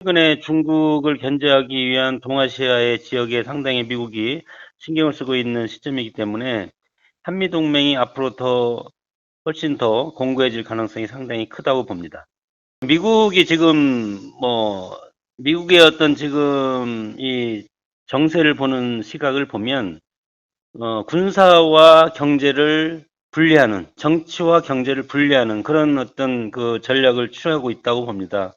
최근에 중국을 견제하기 위한 동아시아의 지역에 상당히 미국이 신경을 쓰고 있는 시점이기 때문에 한미동맹이 앞으로 훨씬 더 공고해질 가능성이 상당히 크다고 봅니다. 미국이 지금 미국의 어떤 지금 이 정세를 보는 시각을 보면 군사와 경제를 분리하는, 정치와 경제를 분리하는 그런 어떤 그 전략을 취하고 있다고 봅니다.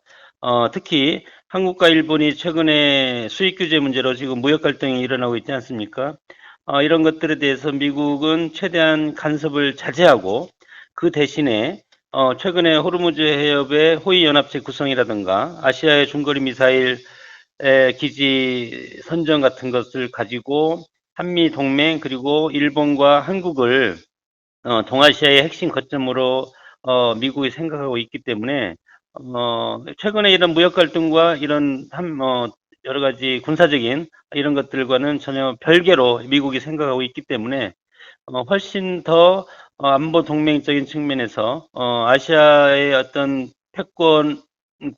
특히 한국과 일본이 최근에 수입 규제 문제로 지금 무역 갈등이 일어나고 있지 않습니까? 이런 것들에 대해서 미국은 최대한 간섭을 자제하고 그 대신에 최근에 호르무즈 해협의 호위 연합체 구성이라든가 아시아의 중거리 미사일 기지 선정 같은 것을 가지고 한미 동맹 그리고 일본과 한국을 동아시아의 핵심 거점으로 미국이 생각하고 있기 때문에 최근에 이런 무역 갈등과 이런 여러 가지 군사적인 이런 것들과는 전혀 별개로 미국이 생각하고 있기 때문에 훨씬 더 안보 동맹적인 측면에서 아시아의 어떤 패권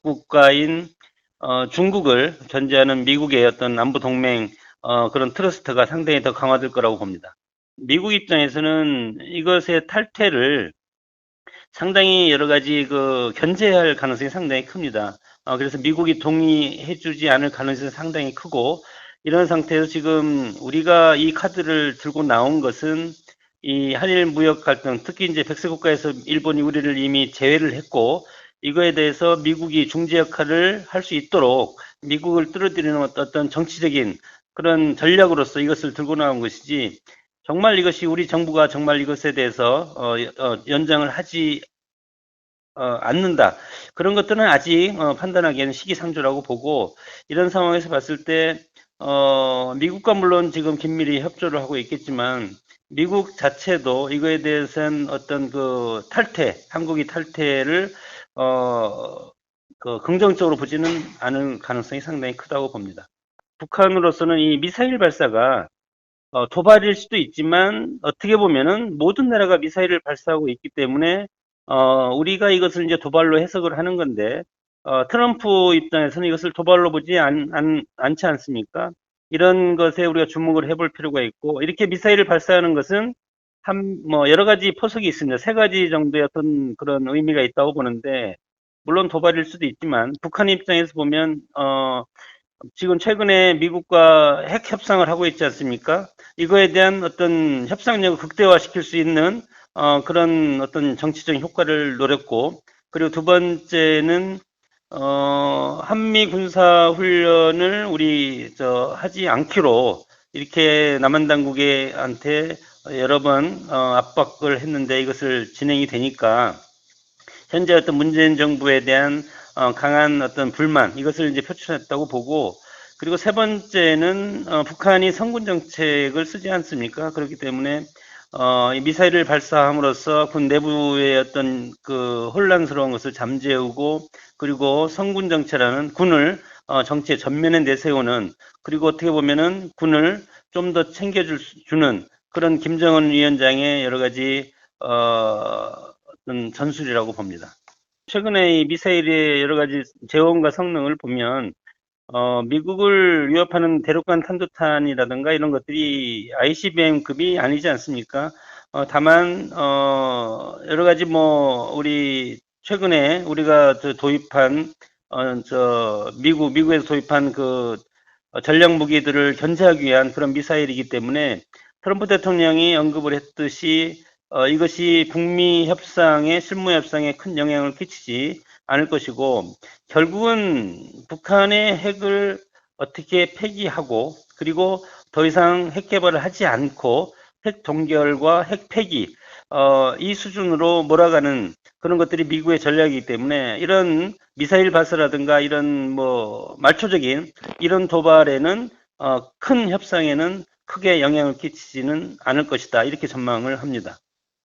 국가인 중국을 견제하는 미국의 어떤 안보 동맹 그런 트러스트가 상당히 더 강화될 거라고 봅니다. 미국 입장에서는 이것의 탈퇴를 상당히 여러 가지 견제할 가능성이 상당히 큽니다. 그래서 미국이 동의해주지 않을 가능성이 상당히 크고 이런 상태에서 지금 우리가 이 카드를 들고 나온 것은 이 한일 무역 갈등, 특히 이제 백색 국가에서 일본이 우리를 이미 제외를 했고 이거에 대해서 미국이 중재 역할을 할 수 있도록 미국을 끌어들이는 어떤 정치적인 그런 전략으로서 이것을 들고 나온 것이지 정말 이것이 우리 정부가 정말 이것에 대해서 연장을 하지 않는다. 그런 것들은 아직 판단하기에는 시기상조라고 보고 이런 상황에서 봤을 때 미국과 물론 지금 긴밀히 협조를 하고 있겠지만 미국 자체도 이거에 대해서는 어떤 한국이 탈퇴를 긍정적으로 보지는 않을 가능성이 상당히 크다고 봅니다. 북한으로서는 이 미사일 발사가 도발일 수도 있지만 어떻게 보면은 모든 나라가 미사일을 발사하고 있기 때문에 우리가 이것을 이제 도발로 해석을 하는 건데 트럼프 입장에서는 이것을 도발로 보지 않지 않습니까? 이런 것에 우리가 주목을 해볼 필요가 있고 이렇게 미사일을 발사하는 것은 여러 가지 포석이 있습니다. 세 가지 정도의 어떤 그런 의미가 있다고 보는데 물론 도발일 수도 있지만 북한 입장에서 보면 지금 최근에 미국과 핵 협상을 하고 있지 않습니까? 이거에 대한 어떤 협상력을 극대화시킬 수 있는 그런 어떤 정치적인 효과를 노렸고, 그리고 두 번째는 한미 군사 훈련을 우리 하지 않기로 이렇게 남한 당국한테 여러 번 압박을 했는데 이것을 진행이 되니까 현재 어떤 문재인 정부에 대한 강한 어떤 불만 이것을 이제 표출했다고 보고 그리고 세 번째는 북한이 성군 정책을 쓰지 않습니까? 그렇기 때문에 이 미사일을 발사함으로써 군 내부의 어떤 그 혼란스러운 것을 잠재우고 그리고 성군 정체라는 군을 정치의 전면에 내세우는 그리고 어떻게 보면은 군을 좀 더 챙겨주는 그런 김정은 위원장의 여러 가지 어떤 전술이라고 봅니다. 최근에 이 미사일의 여러 가지 재원과 성능을 보면 미국을 위협하는 대륙간 탄도탄이라든가 이런 것들이 ICBM급이 아니지 않습니까? 다만 여러 가지 우리 최근에 우리가 도입한 미국에서 도입한 전략 무기들을 견제하기 위한 그런 미사일이기 때문에 트럼프 대통령이 언급을 했듯이 이것이 북미 협상에 실무 협상에 큰 영향을 끼치지 않을 것이고 결국은 북한의 핵을 어떻게 폐기하고 그리고 더 이상 핵 개발을 하지 않고 핵 동결과 핵 폐기 이 수준으로 몰아가는 그런 것들이 미국의 전략이기 때문에 이런 미사일 발사라든가 이런 말초적인 이런 도발에는 큰 협상에는 크게 영향을 끼치지는 않을 것이다 이렇게 전망을 합니다.